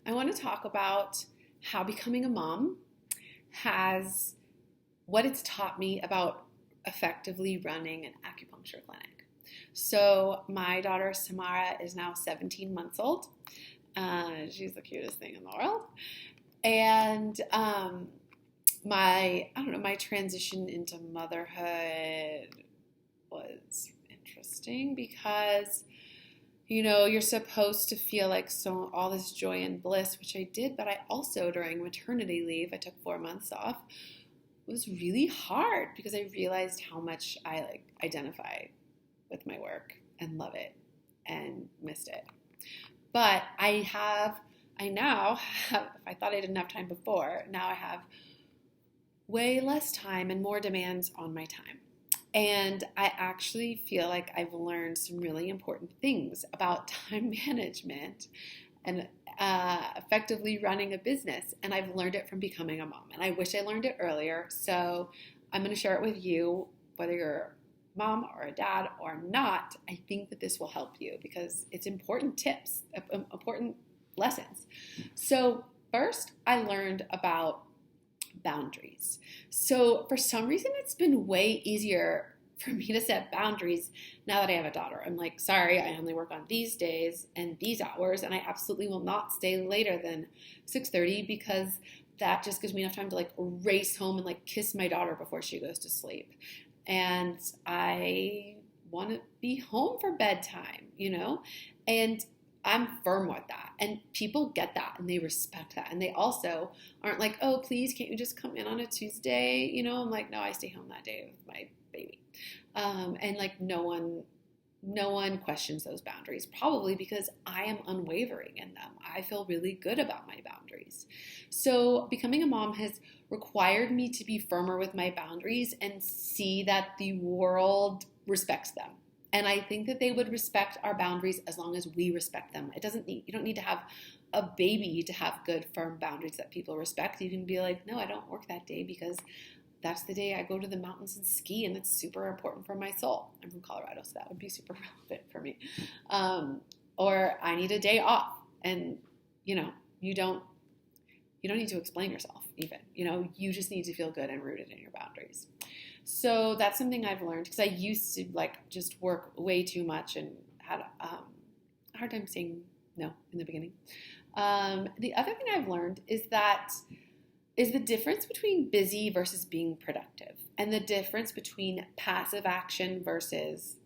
I want to talk about how becoming a mom has what it's taught me about effectively running an acupuncture clinic. So my daughter Samara is now 17 months old. She's the cutest thing in the world. And my transition into motherhood was interesting because you're supposed to feel like all this joy and bliss, which I did, but I also, during maternity leave, I took 4 months off. It was really hard because I realized how much I identify with my work and love it and missed it. But I now have, I thought I didn't have time before, now I have way less time and more demands on my time. And I actually feel like I've learned some really important things about time management and effectively running a business. And I've learned it from becoming a mom. And I wish I learned it earlier. So I'm going to share it with you, whether you're a mom or a dad or not. I think that this will help you because it's important tips, important lessons. So first, I learned about boundaries. So for some reason, it's been way easier for me to set boundaries now that I have a daughter. I'm like, sorry, I only work on these days and these hours, and I absolutely will not stay later than 6:30 because that just gives me enough time to race home and kiss my daughter before she goes to sleep. And I want to be home for bedtime, and I'm firm with that. And people get that and they respect that. And they also aren't like, oh, please, can't you just come in on a Tuesday? I'm like, no, I stay home that day with my baby. And no one questions those boundaries, probably because I am unwavering in them. I feel really good about my boundaries. So becoming a mom has required me to be firmer with my boundaries and see that the world respects them. And I think that they would respect our boundaries as long as we respect them. You don't need to have a baby to have good, firm boundaries that people respect. You can be like, no, I don't work that day because that's the day I go to the mountains and ski, and it's super important for my soul. I'm from Colorado, so that would be super relevant for me. Or I need a day off, and you don't need to explain yourself even. You just need to feel good and rooted in your boundaries. So that's something I've learned because I used to just work way too much and had a hard time saying no in the beginning. The other thing I've learned is the difference between busy versus being productive, and the difference between passive action versus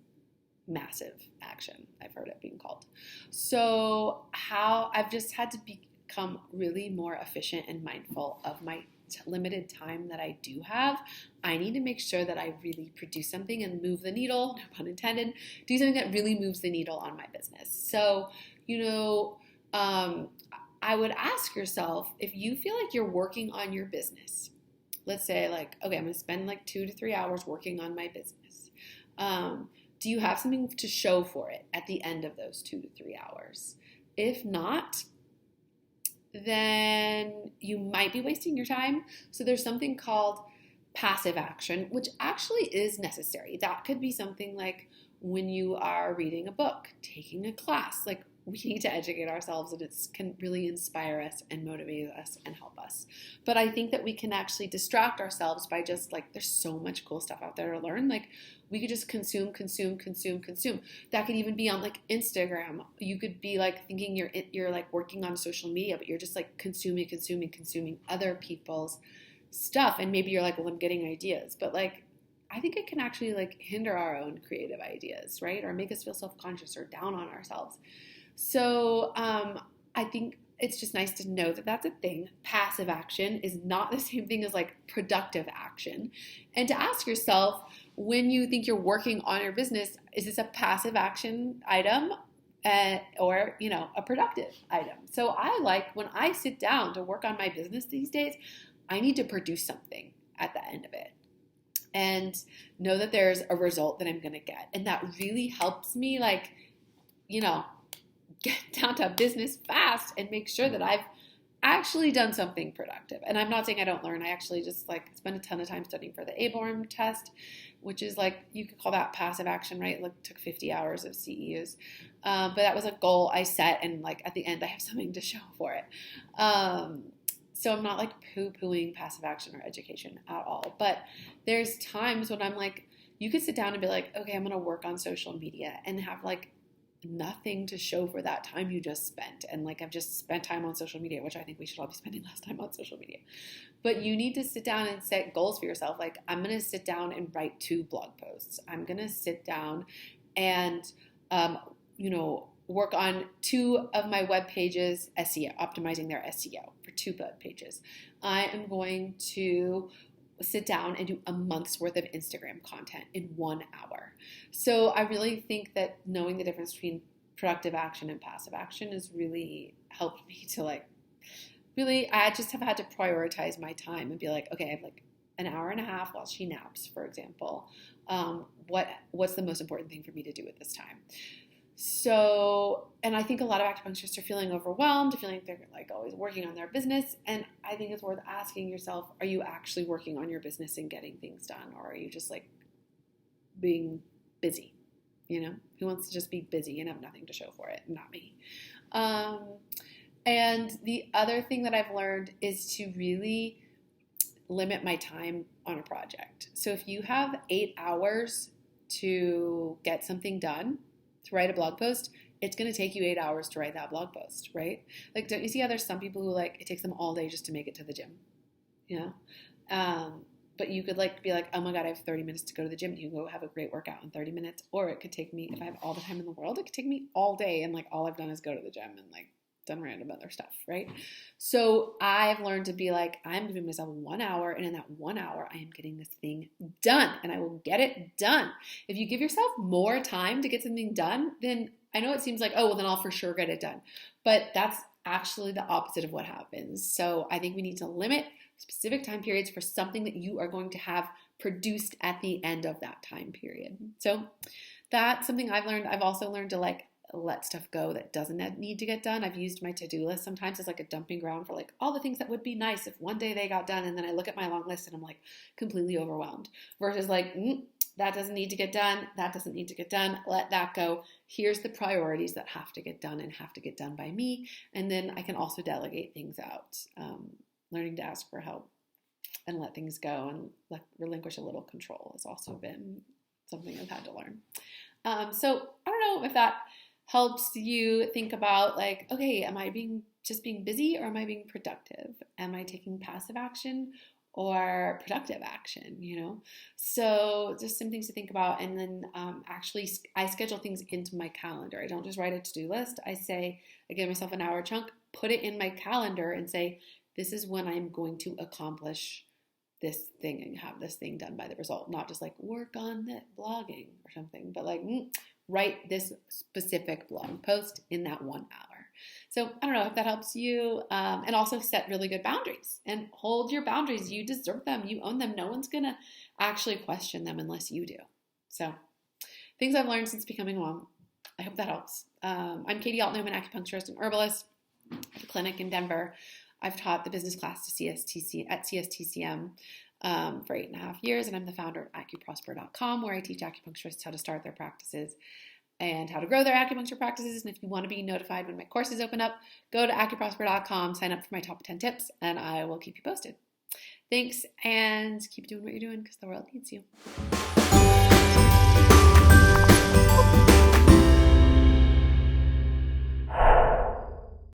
massive action. I've heard it being called. So how I've just had to become really more efficient and mindful of my limited time that I do have. I need to make sure that I really produce something and move the needle, no pun intended, do something that really moves the needle on my business. So, I would ask yourself, if you feel like you're working on your business, let's say okay, I'm going to spend 2 to 3 hours working on my business. Do you have something to show for it at the end of those 2 to 3 hours? If not, then you might be wasting your time. So there's something called passive action, which actually is necessary. That could be something like when you are reading a book, taking a class. We need to educate ourselves, and it can really inspire us and motivate us and help us. But I think that we can actually distract ourselves by just there's so much cool stuff out there to learn. We could just consume. That could even be on Instagram. You could be thinking you're working on social media, but you're just consuming other people's stuff. And maybe you're well, I'm getting ideas, but I think it can actually hinder our own creative ideas, right? Or make us feel self-conscious or down on ourselves. So I think it's just nice to know that that's a thing. Passive action is not the same thing as productive action. And to ask yourself, when you think you're working on your business, is this a passive action item or a productive item? So when I sit down to work on my business these days, I need to produce something at the end of it and know that there's a result that I'm going to get. And that really helps me get down to business fast and make sure that I've actually done something productive. And I'm not saying I don't learn. I actually just spend a ton of time studying for the ABORM test. which is like, you could call that passive action, right? Like took 50 hours of CEUs. But that was a goal I set, and like at the end I have something to show for it. So I'm not like poo-pooing passive action or education at all. But there's times when I'm like, you could sit down and be like, okay, I'm going to work on social media and have like nothing to show for that time you just spent. And like, I've just spent time on social media, which I think we should all be spending less time on social media. But you need to sit down and set goals for yourself. Like, I'm going to sit down and write 2 blog posts. I'm going to sit down and, work on 2 of my web pages, SEO, optimizing their SEO for 2 web pages. I am going to sit down and do a month's worth of Instagram content in 1 hour. So I really think that knowing the difference between productive action and passive action has really helped me to I just have had to prioritize my time and be like, okay, I have like an hour and a half while she naps, for example. What's the most important thing for me to do at this time? So, and I think a lot of acupuncturists are feeling overwhelmed, feeling like they're like always working on their business. And I think it's worth asking yourself, are you actually working on your business and getting things done? Or are you just like being busy? Who wants to just be busy and have nothing to show for it? Not me. And the other thing that I've learned is to really limit my time on a project. So if you have 8 hours to get something done, to write a blog post, it's going to take you 8 hours to write that blog post, right? Like, don't you see how there's some people who like, it takes them all day just to make it to the gym, But you could like be like, oh my God, I have 30 minutes to go to the gym. You can go have a great workout in 30 minutes. Or it could take me, if I have all the time in the world, it could take me all day. And like, all I've done is go to the gym and like done random other stuff, right? So I've learned to be like, I'm giving myself 1 hour, and in that 1 hour, I am getting this thing done, and I will get it done. If you give yourself more time to get something done, then I know it seems like, oh, well, then I'll for sure get it done. But that's actually the opposite of what happens. So I think we need to limit specific time periods for something that you are going to have produced at the end of that time period. So that's something I've learned. I've also learned to like let stuff go that doesn't need to get done. I've used my to-do list sometimes as like a dumping ground for like all the things that would be nice if one day they got done, and then I look at my long list and I'm like completely overwhelmed, versus like, that doesn't need to get done. That doesn't need to get done. Let that go. Here's the priorities that have to get done and have to get done by me. And then I can also delegate things out. Learning to ask for help and let things go and relinquish a little control has also been something I've had to learn. So I don't know if that helps you think about like, okay, am I being busy, or am I being productive? Am I taking passive action or productive action, So just some things to think about. And then actually I schedule things into my calendar. I don't just write a to-do list. I give myself an hour chunk, put it in my calendar and say, this is when I'm going to accomplish this thing and have this thing done by the result. Not just like work on blogging or something, but like write this specific blog post in that 1 hour. So I don't know if that helps you. And also set really good boundaries and hold your boundaries. You deserve them. You own them. No one's going to actually question them unless you do. So things I've learned since becoming a mom. I hope that helps. I'm Katie Altnum, an acupuncturist and herbalist. I have a clinic in Denver. I've taught the business class to CSTCM for 8.5 years, and I'm the founder of acuprosper.com, where I teach acupuncturists how to start their practices and how to grow their acupuncture practices. And if you want to be notified when my courses open up, go to acuprosper.com, sign up for my top 10 tips, and I will keep you posted. Thanks, and keep doing what you're doing because the world needs you.